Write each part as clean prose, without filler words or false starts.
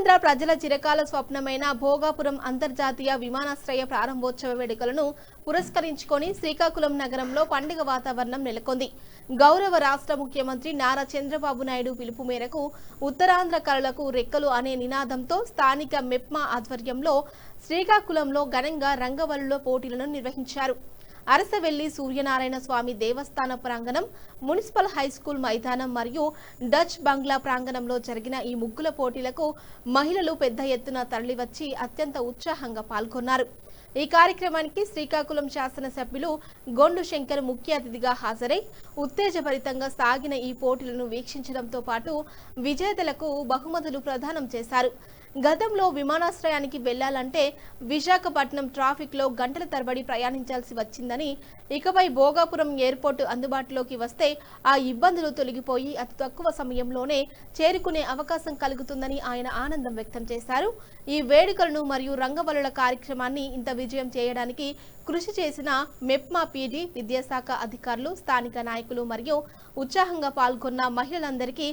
ఆంధ్ర ప్రజల చిరకాల స్వప్నమైన భోగాపురం అంతర్జాతీయ విమానాశ్రయ ప్రారంభోత్సవ వేడుకలను పురస్కరించుకొని శ్రీకాకుళం నగరంలో పండుగ వాతావరణం నెలకొంది. గౌరవ రాష్ట్ర ముఖ్యమంత్రి నారా చంద్రబాబు నాయుడు పిలుపు మేరకు ఉత్తరాంధ్ర కళలకు రెక్కలు అనే నినాదంతో స్థానిక మెప్మా ఆధ్వర్యంలో శ్రీకాకుళంలో ఘనంగా రంగవల్లుల పోటీలను నిర్వహించారు. అరసవెల్లి సూర్యనారాయణ స్వామి దేవస్థాన ప్రాంగణం, మున్సిపల్ హైస్కూల్ మైదానం మరియు డచ్ బంగ్లా ప్రాంగణంలో జరిగిన ఈ ముగ్గుల పోటీలకు మహిళలు పెద్ద ఎత్తున తరలివచ్చి అత్యంత ఉత్సాహంగా పాల్గొన్నారు. ఈ కార్యక్రమానికి శ్రీకాకుళం శాసనసభ్యులు గొండు శంకర్ ముఖ్య అతిథిగా హాజరై ఉత్తేజభరితంగా సాగిన ఈ పోటీలను వీక్షించడంతో పాటు విజేతలకు బహుమతులు ప్రదానం చేశారు. గతంలో విమానాశ్రయానికి వెళ్లాలంటే విశాఖపట్నం ట్రాఫిక్ లో గంటల తరబడి ప్రయాణించాల్సి వచ్చిందని, ఇకపై భోగాపురం ఎయిర్పోర్టు అందుబాటులోకి వస్తే ఆ ఇబ్బందులు తొలగిపోయి అతి తక్కువ సమయంలోనే చేరుకునే అవకాశం కలుగుతుందని ఆయన ఆనందం వ్యక్తం చేశారు. ఈ వేడుకలను మరియు రంగవల్లుల కార్యక్రమాన్ని ఇంత విజయం చేయడానికి కృషి చేసిన మెప్మా పీడీ, విద్యాశాఖ అధికారులు, స్థానిక నాయకులు మరియు ఉత్సాహంగా పాల్గొన్న మహిళలందరికీ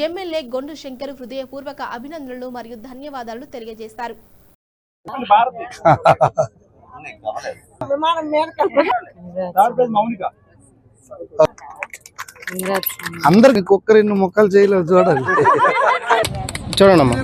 ఎమ్మెల్యే గొండు శంకర్ హృదయపూర్వక అభినందనలు మరియు ధన్యవాదాలు తెలియజేశారు. అందరికి ఒక్క రెండు మొక్కలు చేయలేదు చూడాలి. చూడండి